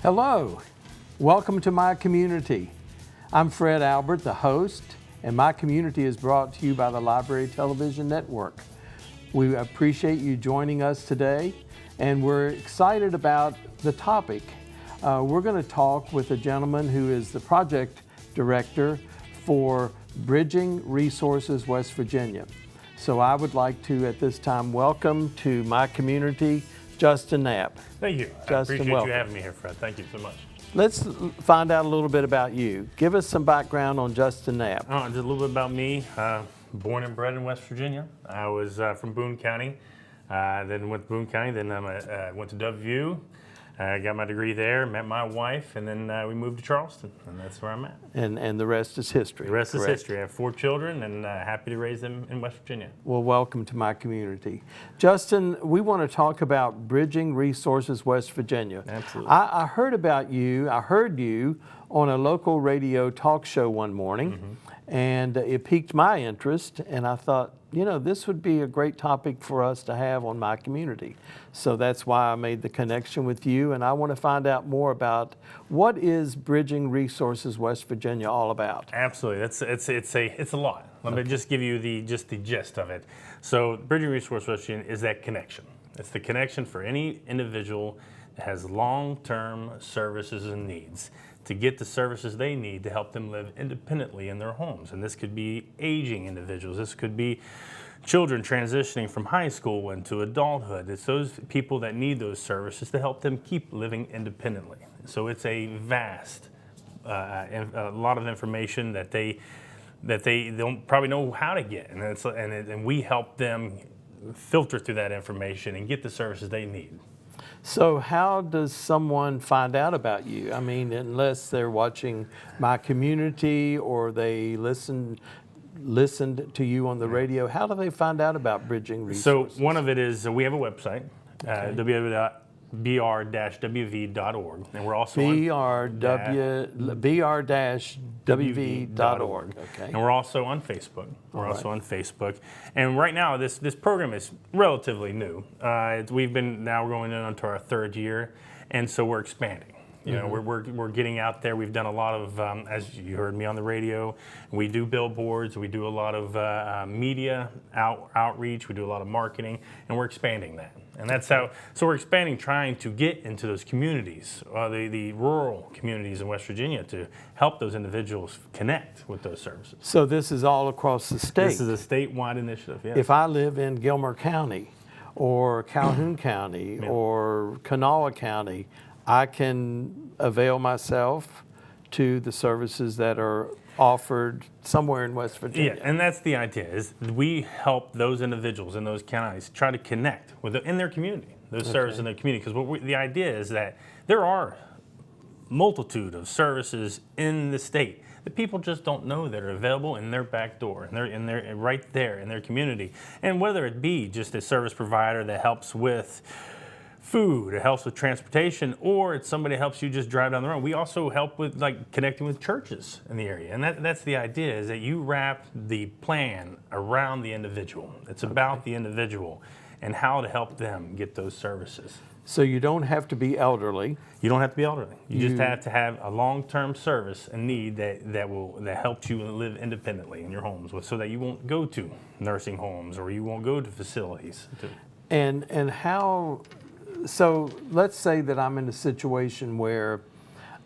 Hello, welcome to My Community. I'm Fred Albert, the host, and My Community is brought to you by the Library Television Network. We appreciate you joining us today, and we're excited about the topic. We're going to talk with a gentleman who is the project director for Bridging Resources West Virginia. So I would like to, at this time, welcome to My Community, Justin Knapp. Thank you. Justin, I appreciate welcome. you having me here, Fred. Thank you so much. Let's find out a little bit about you. Give us some background on Justin Knapp. Just a little bit about me. Born and bred in West Virginia. I was from Boone County. Then went to Boone County. Then I went to WVU. I got my degree there, met my wife, and then we moved to Charleston, and that's where I'm at. And the rest is history. The rest correct? is history. I have 4 children, and happy to raise them in West Virginia. Well, welcome to My Community. Justin, we want to talk about Bridging Resources West Virginia. Absolutely. I heard about you. I heard you on a local radio talk show one morning, and it piqued my interest, and I thought, you know, this would be a great topic for us to have on My Community. So that's why I made the connection with you, and I want to find out more about what is Bridging Resources West Virginia all about. Absolutely, it's a lot. Let me just give you the gist of it. So, Bridging Resource West Virginia is that connection. It's the connection for any individual that has long-term services and needs to get the services they need to help them live independently in their homes. And this could be aging individuals. This could be children transitioning from high school into adulthood. It's those people that need those services to help them keep living independently. So it's a vast, a lot of information that they don't probably know how to get. And we help them filter through that information and get the services they need. So how does someone find out about you? I mean, unless they're watching My Community or they listened to you on the radio, how do they find out about Bridging Resources? So one of it is we have a website, www.br-wv.org, and we're also br-wv.org. Okay. And we're also on Facebook. On Facebook. And right now, this program is relatively new. We've been now going into our 3rd year, and so we're expanding. You know, we're getting out there. We've done a lot of, as you heard me on the radio, we do billboards. We do a lot of media outreach. We do a lot of marketing, and we're expanding that. And that's how. So we're expanding, trying to get into those communities, the rural communities in West Virginia, to help those individuals connect with those services. So this is all across the state. This is a statewide initiative. Yes. If I live in Gilmer County, or Calhoun County, or Kanawha County, I can avail myself to the services that are offered somewhere in West Virginia. Yeah, and that's the idea, is we help those individuals in those counties try to connect in their community, those services in their community, because the idea is that there are multitude of services in the state that people just don't know that are available in their back door, and they're right there in their community. And whether it be just a service provider that helps with food, it helps with transportation, or it's somebody that helps you just drive down the road. We also help with connecting with churches in the area. And that's the idea, is that you wrap the plan around the individual. It's about the individual and how to help them get those services. So you don't have to be elderly. You don't have to be elderly. You just have to have a long-term service and need that helps you live independently in your homes, so that you won't go to nursing homes or you won't go to facilities. And how... So let's say that I'm in a situation where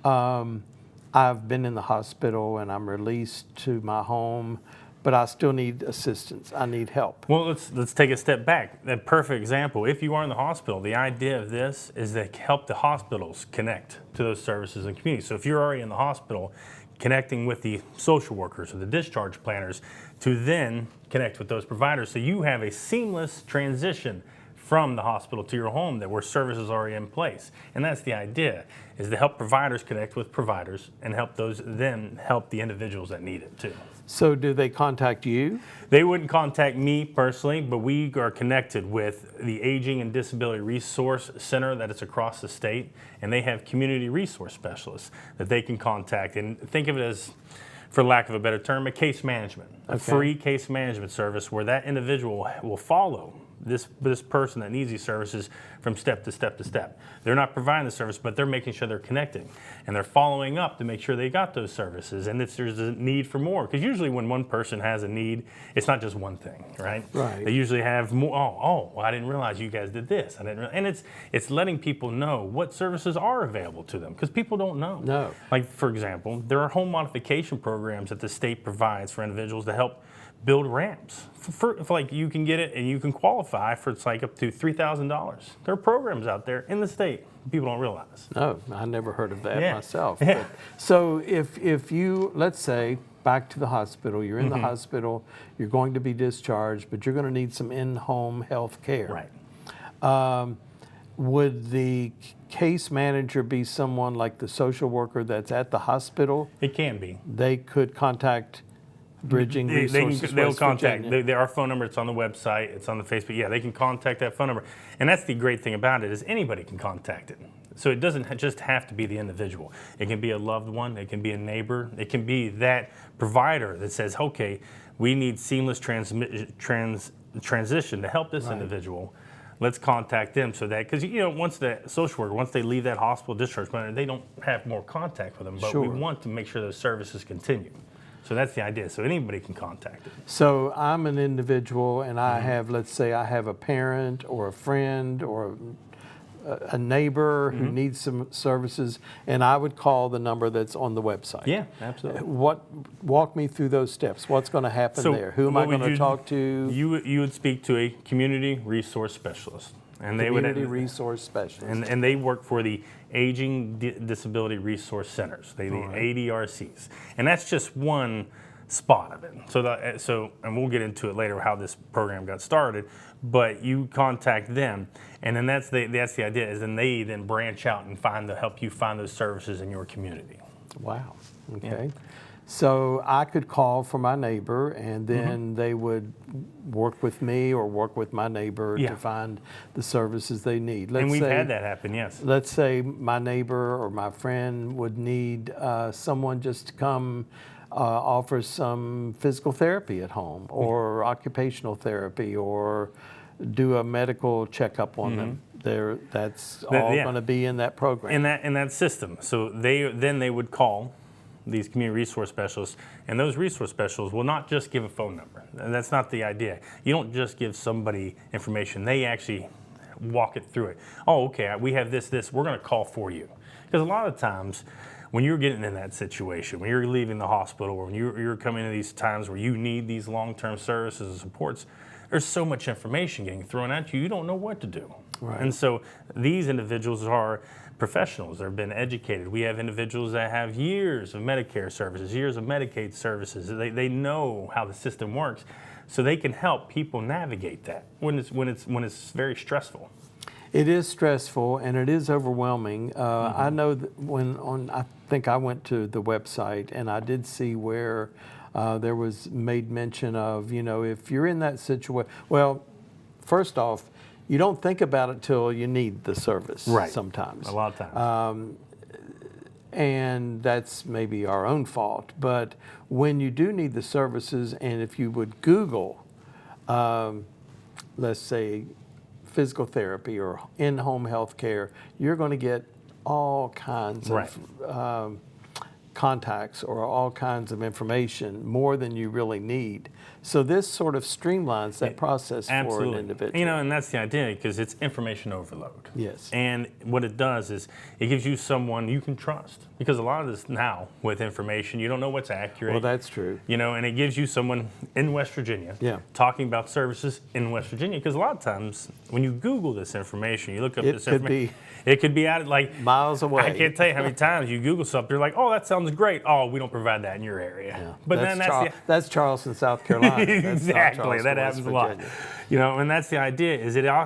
I've been in the hospital and I'm released to my home, but I still need assistance. I need help. Well, let's take a step back. That perfect example. If you are in the hospital, the idea of this is to help the hospitals connect to those services and communities. So if you're already in the hospital, connecting with the social workers or the discharge planners to then connect with those providers, so you have a seamless transition from the hospital to your home, that where services are already in place. And that's the idea, is to help providers connect with providers and help the individuals that need it too. So do they contact you? They wouldn't contact me personally, but we are connected with the Aging and Disability Resource Center that is across the state, and they have community resource specialists that they can contact. And think of it as, for lack of a better term, a case management, a free case management service where that individual will follow this person that needs these services from step to step to step. They're not providing the service, but they're making sure they're connecting, and they're following up to make sure they got those services. And if there's a need for more, because usually when one person has a need, it's not just one thing, right? Right. They usually have more. Well, I didn't realize you guys did this. And it's letting people know what services are available to them, because people don't know. No. Like, for example, there are home modification programs that the state provides for individuals to help build ramps. For like, you can get it and you can qualify for, it's like up to $3,000. There are programs out there in the state people don't realize. No, I never heard of that Yeah. myself. Yeah. But, so if you, let's say, back to the hospital, you're in the hospital, you're going to be discharged, but you're going to need some in-home health care. Right. Would the case manager be someone like the social worker that's at the hospital? It can be. They could contact Bridging Resources They'll West contact. Virginia. Our phone number. It's on the website. It's on the Facebook. Yeah, they can contact that phone number. And that's the great thing about it, is anybody can contact it. So it doesn't just have to be the individual. It can be a loved one. It can be a neighbor. It can be that provider that says, okay, we need seamless transition to help this individual. Let's contact them, so that, because once the social worker, once they leave that hospital discharge, they don't have more contact with them. But we Sure. want to make sure those services continue. So that's the idea. So anybody can contact it. So I'm an individual and I have, let's say I have a parent or a friend or a neighbor who needs some services, and I would call the number that's on the website. Yeah, absolutely. Walk me through those steps. What's going to happen So there? Who am I what would going to you- talk to? You would speak to a community resource specialist, and Community resource specialist. and they work for the Aging Disability Resource Centers, the ADRCs, and that's just one spot of it. So and we'll get into it later how this program got started. But you contact them, and then that's the idea, is then they then branch out and help you find those services in your community. Wow. Okay. So I could call for my neighbor, and then they would work with me or work with my neighbor Yeah. to find the services they need. Let's And we've say, had that happen, yes. Let's say my neighbor or my friend would need someone just to come offer some physical therapy at home, or occupational therapy, or do a medical checkup on them. That's all yeah. going to be in that program. In that system. So they would call these community resource specialists, and those resource specialists will not just give a phone number. And that's not the idea. You don't just give somebody information. They actually walk it through it. Oh, okay, we have this, we're going to call for you. Because a lot of times, when you're getting in that situation, when you're leaving the hospital, or when you're coming to these times where you need these long-term services and supports, there's so much information getting thrown at you, you don't know what to do. Right. And so these individuals are professionals. They've been educated. We have individuals that have years of Medicare services, years of Medicaid services. They know how the system works, so they can help people navigate that when it's very stressful. It is stressful and it is overwhelming. I know that I think I went to the website and I did see where there was made mention of, if you're in that situation, well, first off, you don't think about it till you need the service sometimes. A lot of times. And that's maybe our own fault. But when you do need the services, and if you would Google, let's say, physical therapy or in-home health care, you're going to get all kinds of contacts or all kinds of information, more than you really need. So this sort of streamlines that process for an individual. And that's the idea, because it's information overload. Yes. And what it does is it gives you someone you can trust, because a lot of this now with information, you don't know what's accurate. Well, that's true. And it gives you someone in West Virginia talking about services in West Virginia, because a lot of times when you Google this information, you look up this information, it could be out like miles away. I can't tell you how many times you Google something, you're like, oh, that sounds great. Oh, we don't provide that in your area. Yeah. But that's Charleston, South Carolina. That's exactly, that West happens a lot. Virginia. And that's the idea.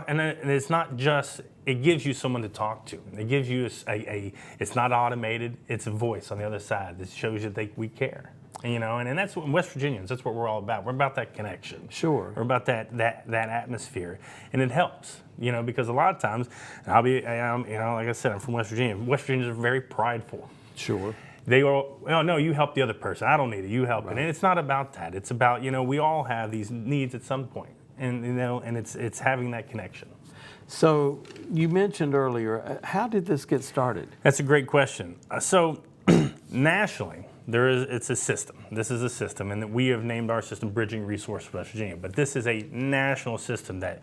And it's not just. It gives you someone to talk to. It gives you it's not automated. It's a voice on the other side that shows you that we care. And that's what West Virginians. That's what we're all about. We're about that connection. Sure. We're about that atmosphere, and it helps. Because a lot of times, like I said, I'm from West Virginia. West Virginians are very prideful. Sure. They go, oh, no, you help the other person. I don't need it. You help it. And it's not about that. It's about, we all have these needs at some point. and and it's having that connection. So you mentioned earlier, how did this get started? That's a great question. So nationally, it's a system. This is a system, and we have named our system Bridging Resource West Virginia. But this is a national system that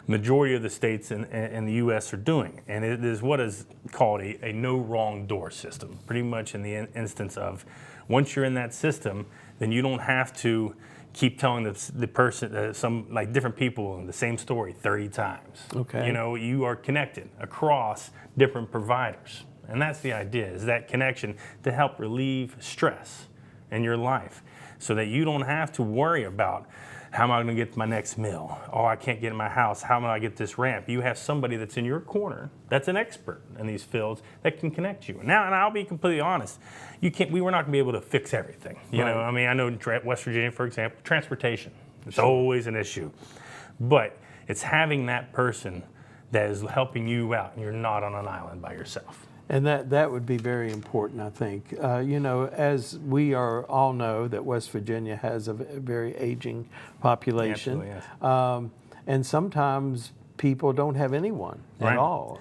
majority of the states in the U.S. are doing, and it is what is called a no wrong door system. Pretty much in the instance of once you're in that system, then you don't have to keep telling the person, some like different people the same story 30 times. Okay. You are connected across different providers. And that's the idea, is that connection to help relieve stress in your life so that you don't have to worry about how am I going to get my next meal? Oh, I can't get in my house. How am I going to get this ramp? You have somebody that's in your corner that's an expert in these fields that can connect you. Now, and I'll be completely honest, we were not going to be able to fix everything. I mean, I know in West Virginia, for example, transportation, it's always an issue. But it's having that person that is helping you out and you're not on an island by yourself. And that would be very important, I think. As we all know that West Virginia has a very aging population. Absolutely, yes. And sometimes people don't have anyone Right. at all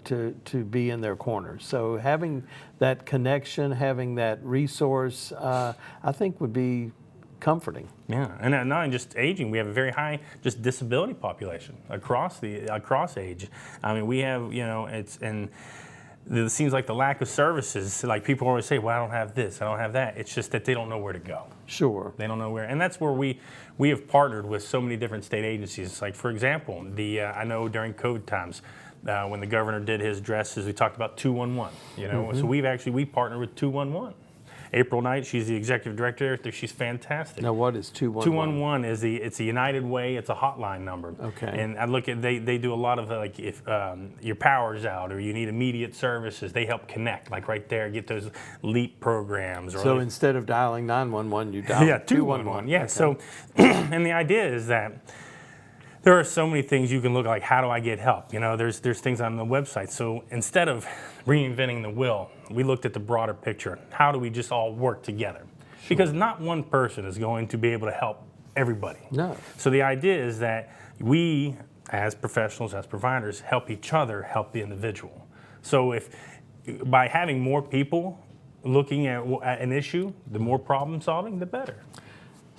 to be in their corner. So having that connection, having that resource, I think would be comforting. Yeah, and not only just aging, we have a very high just disability population across age. I mean, we have, it seems like the lack of services, like people always say, well, I don't have this, I don't have that. It's just that they don't know where to go. Sure. They don't know where. And that's where we have partnered with so many different state agencies. Like, for example, I know during COVID times, when the governor did his addresses, we talked about 211, So we partnered with 211. April Knight, she's the executive director. She's fantastic. Now, what is 211? 211 it's a United Way. It's a hotline number. Okay. And I look at they do a lot of like if your power's out or you need immediate services, they help connect. Like right there, get those LEAP programs. So instead of dialing 911, you dial 211. Yeah. Okay. So, and the idea is that there are so many things you can look like. How do I get help? There's things on the website. So instead of reinventing the wheel, we looked at the broader picture. How do we just all work together? Sure. Because not one person is going to be able to help everybody. No. So the idea is that we, as professionals, as providers, help each other help the individual. So if by having more people looking at an issue, the more problem solving, the better.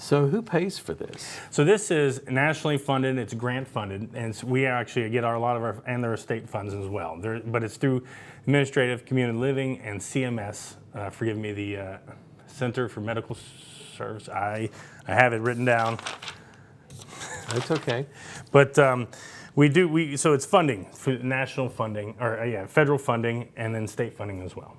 So who pays for this? So this is nationally funded, it's grant funded, and so we actually get a lot of our, and there are state funds as well. But it's through Administrative Community Living and CMS, forgive me, the Center for Medical Service. I have it written down. That's okay. But so it's funding, national funding, or federal funding, and then state funding as well.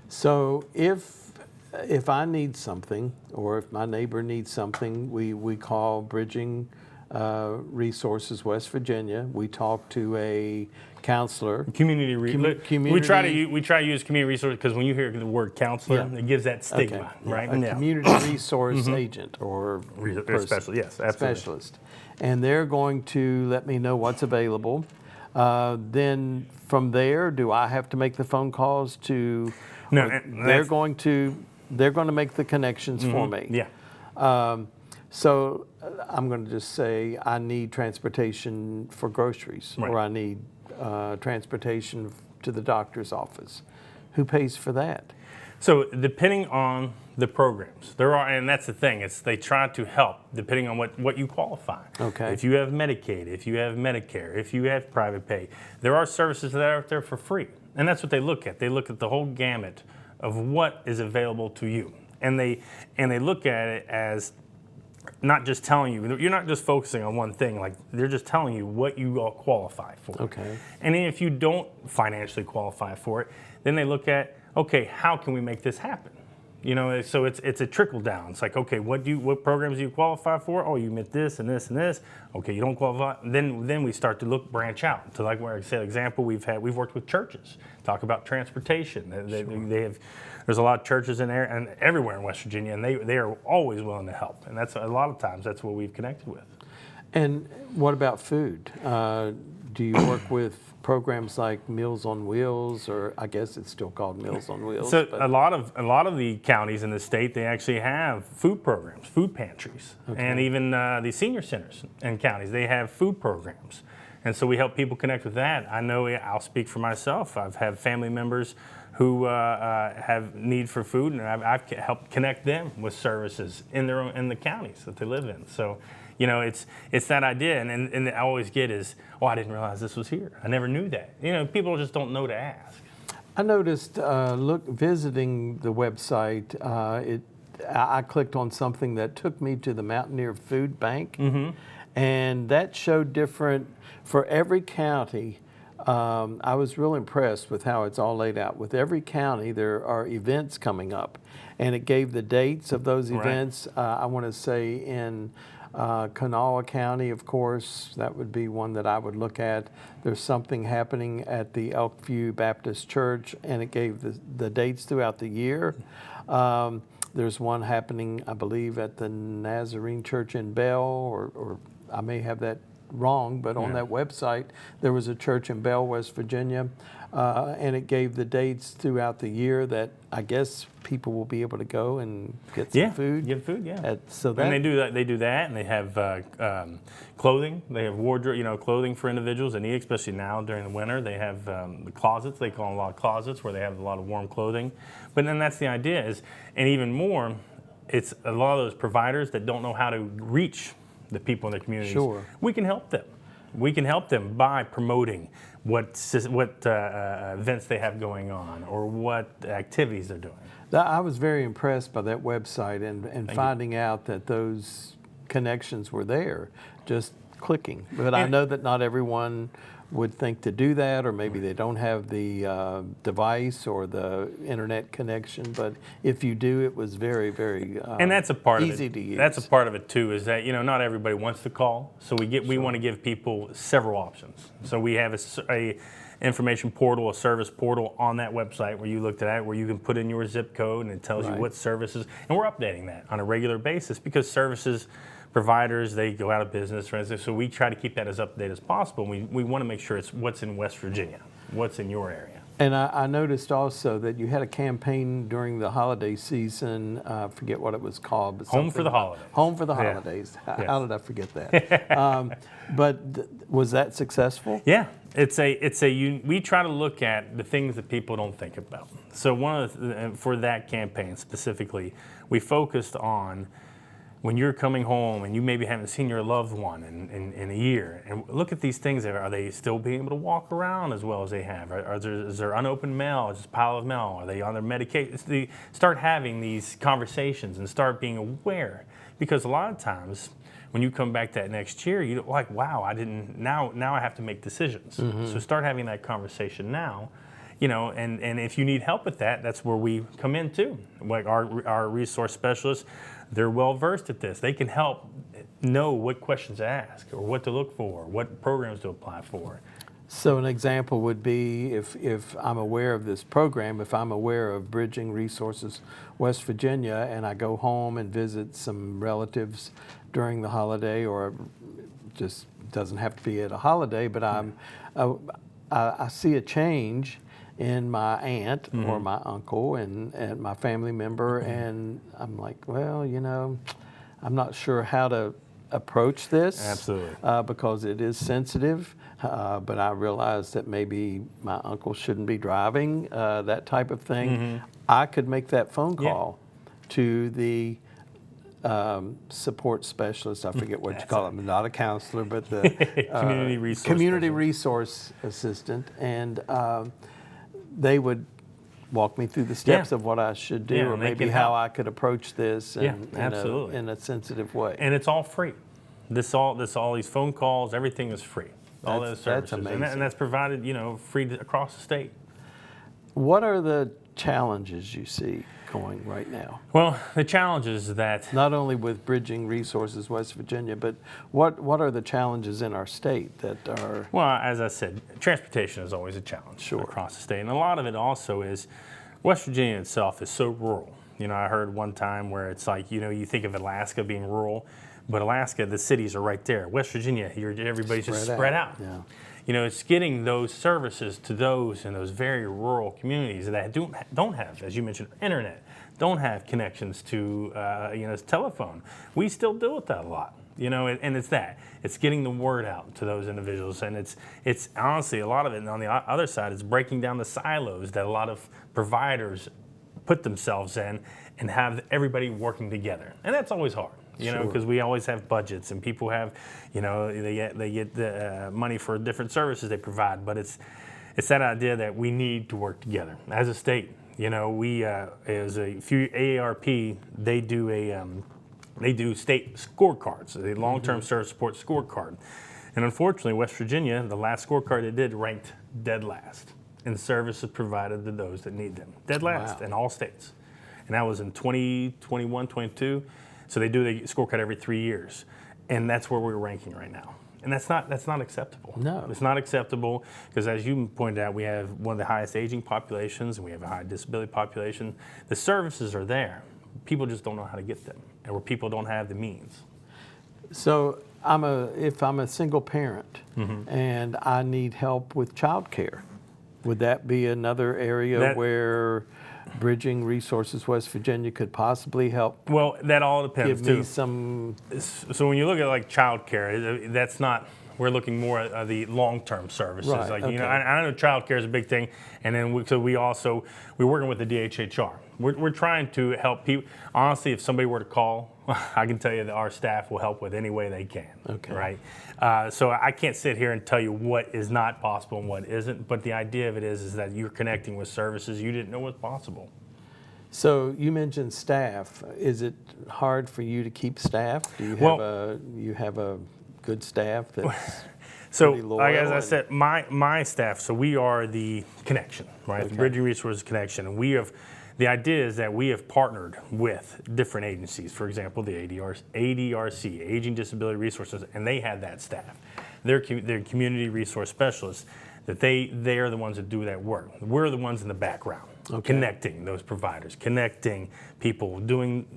So if I need something, or if my neighbor needs something, we call Bridging Resources West Virginia. We talk to a counselor. Community. We try to use community resource because when you hear the word counselor, it gives that stigma, right? A community resource agent or specialist. Yes, absolutely. Specialist, and they're going to let me know what's available. Then from there, do I have to make the phone calls to? No, they're going to make the connections for me. Yeah. So I'm going to just say I need transportation for groceries, Right. or I need transportation to the doctor's office. Who pays for that? So depending on the programs, and that's the thing, they try to help depending on what you qualify. Okay. If you have Medicaid, if you have Medicare, if you have private pay, there are services that are out there for free. And that's what they look at. They look at the whole gamut of what is available to you. And they look at it as not just telling you, you're not just focusing on one thing, like they're just telling you what you all qualify for. Okay. And then if you don't financially qualify for it, then they look at, okay, how can we make this happen? So it's a trickle down. It's like, okay, what programs do you qualify for? Oh, you meet this and this and this. Okay, you don't qualify. Then we start to branch out to, like where I said, example, we've worked with churches, talk about transportation. There's a lot of churches in there and everywhere in West Virginia, and they are always willing to help. And that's a lot of times that's what we've connected with. And what about food? Do you work with programs like Meals on Wheels, or I guess it's still called Meals on Wheels? So but- a lot of the counties in the state, they actually have food programs, food pantries, and even the senior centers in counties, they have food programs. And so we help people connect with that. I know I'll speak for myself. I've had family members who have need for food, and I've helped connect them with services in the counties that they live in. So, you know, it's that idea, and I always get is, oh, I didn't realize this was here. I never knew that. You know, people just don't know to ask. I noticed, visiting the website, I clicked on something that took me to the Mountaineer Food Bank, and that showed different, for every county. I was real impressed with how it's all laid out. With every county, there are events coming up, and it gave the dates of those events. I want to say in Kanawha County, of course, that would be one that I would look at. There's something happening at the Elkview Baptist Church, and it gave the dates throughout the year. There's one happening, I believe, at the Nazarene Church in Bell, or I may have that wrong, but on that website, there was a church in Bell, West Virginia, and it gave the dates throughout the year that I guess people will be able to go and get some food. Get food, yeah. So that, and they do that. They do that, and they have clothing. They have wardrobe, clothing for individuals that need, especially now during the winter. They have the closets. They call them a lot of closets where they have a lot of warm clothing. But then that's the idea is, and even more, it's a lot of those providers that don't know how to reach the people in their communities. Sure. We can help them. We can help them by promoting what events they have going on or what activities they're doing. I was very impressed by that website and finding out that those connections were there, just clicking. But I know that not everyone would think to do that, or maybe they don't have the device or the internet connection. But if you do, it was very, very and that's a part easy of it. to use. That's a part of it too. Is that not everybody wants to call, so we want to give people several options. So we have a information portal, a service portal on that website where you looked at it, where you can put in your zip code and it tells you what services, and we're updating that on a regular basis because services. Providers, they go out of business, for instance, so we try to keep that as up to date as possible. We want to make sure it's what's in West Virginia, what's in your area. And I noticed also that you had a campaign during the holiday season, I forget what it was called. But Home for the Holidays. Home for the Holidays. How did I forget that? But was that successful? Yeah, we try to look at the things that people don't think about. So for that campaign specifically, we focused on when you're coming home and you maybe haven't seen your loved one in a year, and look at these things. Are they still being able to walk around as well as they have? Is there unopened mail, just a pile of mail? Are they on their medication? Start having these conversations and start being aware, because a lot of times when you come back that next year, you're like, wow, now I have to make decisions. So start having that conversation now. And if you need help with that, that's where we come in too. Like our resource specialists, they're well versed at this. They can help know what questions to ask or what to look for, what programs to apply for. So an example would be if I'm aware of this program, if I'm aware of Bridging Resources West Virginia, and I go home and visit some relatives during the holiday, or just doesn't have to be at a holiday, but I see a change in my aunt or my uncle and my family member, and I'm like, well, I'm not sure how to approach this. Absolutely. Because it is sensitive, but I realize that maybe my uncle shouldn't be driving, that type of thing. I could make that phone call to the support specialist. I forget what you call them, not a counselor, but the community resource assistant, and they would walk me through the steps of what I should do, or maybe how I could approach this in a sensitive way. And it's all free. All these phone calls, everything is free. All those services, that's amazing. And that's provided, free across the state. What are the challenges you see going right now? Well, the challenge is that not only with Bridging Resources West Virginia, but what are the challenges in our state that are? Well, as I said, transportation is always a challenge across the state, and a lot of it also is West Virginia itself is so rural. I heard one time where it's like, you think of Alaska being rural, But Alaska, the cities are right there. West Virginia, everybody's just spread out. Yeah. You know, it's getting those services to those in those very rural communities that don't have, as you mentioned, internet, don't have connections to, telephone. We still deal with that a lot. You know, and it's getting the word out to those individuals, and it's honestly a lot of it. And on the other side, it's breaking down the silos that a lot of providers put themselves in, and have everybody working together, and that's always hard. You know, because we always have budgets, and people have, you know, they get the money for different services they provide, but it's that idea that we need to work together as a state. You know, we as a few AARP, they do state scorecards, a long-term service support scorecard. And unfortunately, West Virginia, the last scorecard they did ranked dead last in services provided to those that need them. Dead last in all states. And that was in 2021, 22. So they do the scorecard every 3 years. And that's where we're ranking right now. And that's not acceptable. No. It's not acceptable because, as you pointed out, we have one of the highest aging populations, and we have a high disability population. The services are there. People just don't know how to get them, or people don't have the means. So if I'm a single parent and I need help with childcare, would that be another area where Bridging Resources West Virginia could possibly help? Well, that all depends Give me too. some. So when you look at like child care, that's not. We're looking more at the long-term services. Right, Like okay. you know, I know child care is a big thing, and then we're working with the DHHR. We're trying to help people. Honestly, if somebody were to call, I can tell you that our staff will help with any way they can. Okay. Right. So I can't sit here and tell you what is not possible and what isn't. But the idea of it is that you're connecting with services you didn't know was possible. So you mentioned staff. Is it hard for you to keep staff? Do you have a good staff that's So, pretty loyal? like as I said, my staff. So we are the connection, right? Okay. The Bridging Resources Connection, and we have. The idea is that we have partnered with different agencies. For example, the ADRC, Aging Disability Resources, and they have that staff. They're community resource specialists. That they are the ones that do that work. We're the ones in the background, connecting those providers, connecting people, doing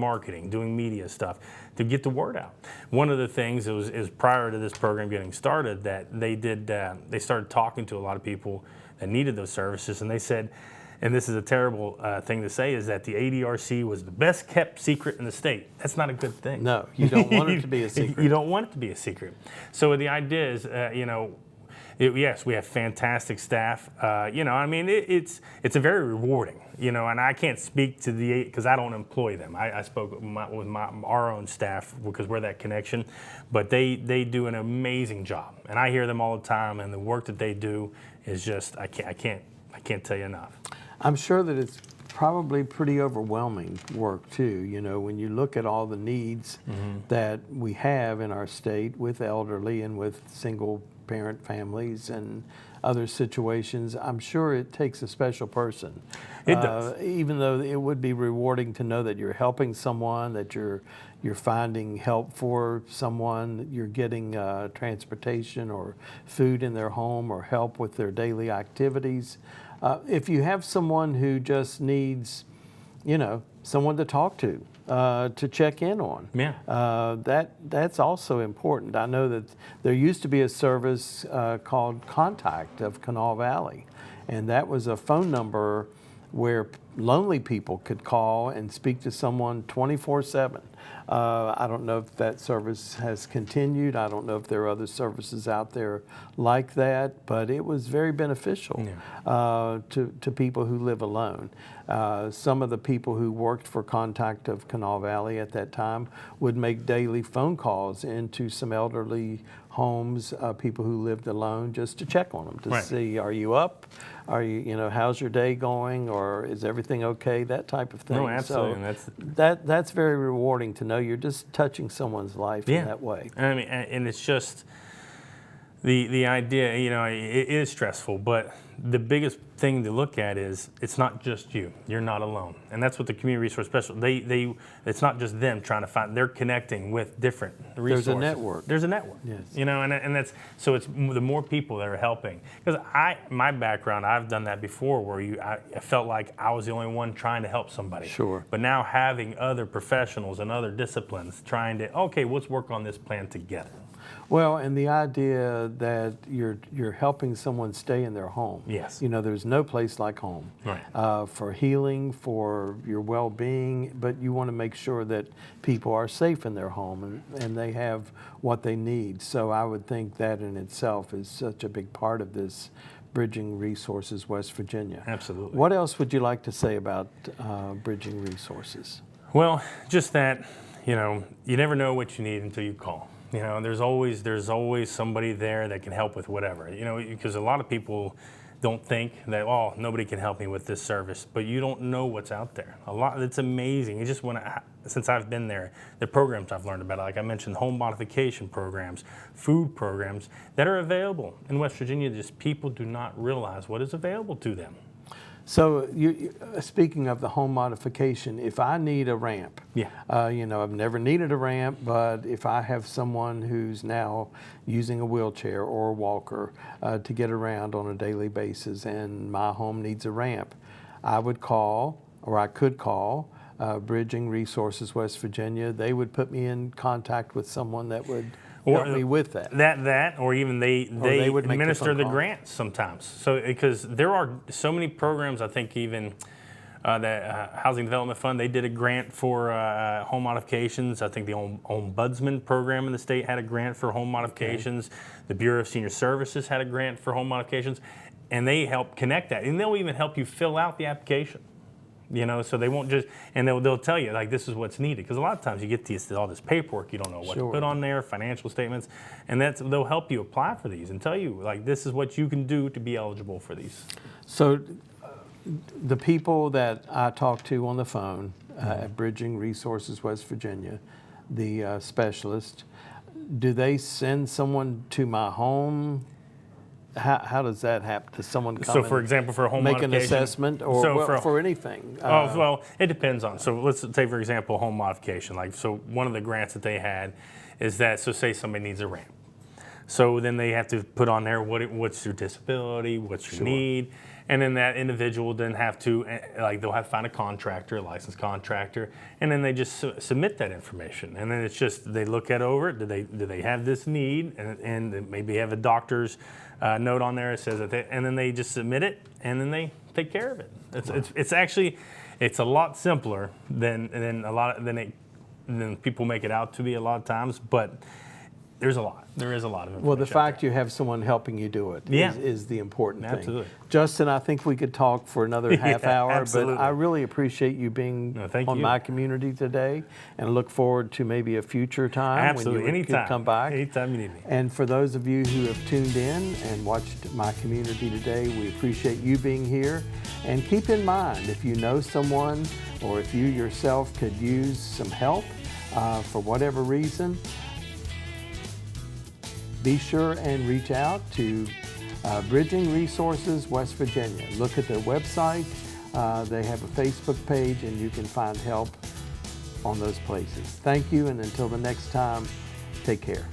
marketing, doing media stuff to get the word out. One of the things is prior to this program getting started that they did. They started talking to a lot of people that needed those services, and they said, and this is a terrible thing to say, is that the ADRC was the best kept secret in the state. That's not a good thing. No, you don't want it to be a secret. You don't want it to be a secret. So the idea is, yes, we have fantastic staff. It's a very rewarding, and I can't speak to because I don't employ them. I spoke with our own staff because we're that connection, but they do an amazing job, and I hear them all the time, and the work that they do is just I can't tell you enough. I'm sure that it's probably pretty overwhelming work too. When you look at all the needs that we have in our state with elderly and with single parent families and other situations, I'm sure it takes a special person. It does. Even though it would be rewarding to know that you're helping someone, that you're finding help for someone, you're getting transportation or food in their home or help with their daily activities. If you have someone who just needs, someone to talk to check in on, that's also important. I know that there used to be a service called Contact of Kanawha Valley, and that was a phone number where lonely people could call and speak to someone 24/7. I don't know if that service has continued. I don't know if there are other services out there like that, but it was very beneficial to people who live alone. Some of the people who worked for Contact of Kanawha Valley at that time would make daily phone calls into some elderly homes, people who lived alone, just to check on them, to see, are you up? Are you, how's your day going? Or is everything okay? That type of thing. No, absolutely. So that's very rewarding to know you're just touching someone's life in that way. I mean, and it's just, The idea, it is stressful, but the biggest thing to look at is it's not just you. You're not alone, and that's what the community resource special. It's not just them trying to find. They're connecting with different resources. There's a network. There's a network. Yes. And that's so it's the more people that are helping. Because my background, I've done that before, where I felt like I was the only one trying to help somebody. Sure. But now having other professionals and other disciplines trying to, okay, let's work on this plan together. Well, and the idea that you're helping someone stay in their home. Yes. There's no place like home. Right. For healing, for your well-being, but you want to make sure that people are safe in their home and they have what they need. So I would think that in itself is such a big part of this Bridging Resources West Virginia. Absolutely. What else would you like to say about Bridging Resources? Well, just that, you never know what you need until you call. There's always somebody there that can help with whatever. Because a lot of people don't think that, oh, nobody can help me with this service, but you don't know what's out there. It's amazing. You just since I've been there, the programs I've learned about, like I mentioned, home modification programs, food programs that are available in West Virginia. Just people do not realize what is available to them. So, speaking of the home modification, if I need a ramp, Yeah. I've never needed a ramp, but if I have someone who's now using a wheelchair or a walker to get around on a daily basis and my home needs a ramp, I could call Bridging Resources West Virginia. They would put me in contact with someone that would help me with that. Or even they would make the administer phone the call. grants sometimes. So because there are so many programs, I think even the Housing Development Fund, they did a grant for home modifications. I think the Ombudsman program in the state had a grant for home modifications. Okay. The Bureau of Senior Services had a grant for home modifications, and they help connect that, and they'll even help you fill out the application. So they won't just, and they'll tell you, like, this is what's needed. Because a lot of times you get all this paperwork, you don't know what Sure. to put on there, financial statements, and they'll help you apply for these and tell you, like, this is what you can do to be eligible for these. So the people that I talk to on the phone at Bridging Resources West Virginia, the specialist, do they send someone to my home? How does that happen? Does someone come So, for example, for a home make an modification, assessment or for anything? Well, it depends on. So let's say, for example, home modification. So one of the grants that they had is that, so say somebody needs a ramp. So then they have to put on there what's your disability, what's your Sure. need, and then that individual will then have to, they'll have to find a contractor, a licensed contractor, and then they just submit that information. And then it's just, they look over it, do they have this need, and maybe have a doctor's note on there that says that, and then they just submit it, and then they take care of it. It's actually, it's a lot simpler than people make it out to be a lot of times, but there is a lot of information. Well, the out fact there. you have someone helping you do it Yeah. is the important thing. Absolutely. Justin, I think we could talk for another half hour, absolutely. but I really appreciate you being thank on you. My Community today, and look forward to maybe a future time Absolutely, when you could anytime. come back. Anytime you need me. And for those of you who have tuned in and watched My Community today, we appreciate you being here. And keep in mind, if you know someone or if you yourself could use some help for whatever reason, be sure and reach out to Bridging Resources West Virginia. Look at their website. They have a Facebook page, and you can find help on those places. Thank you, and until the next time, take care.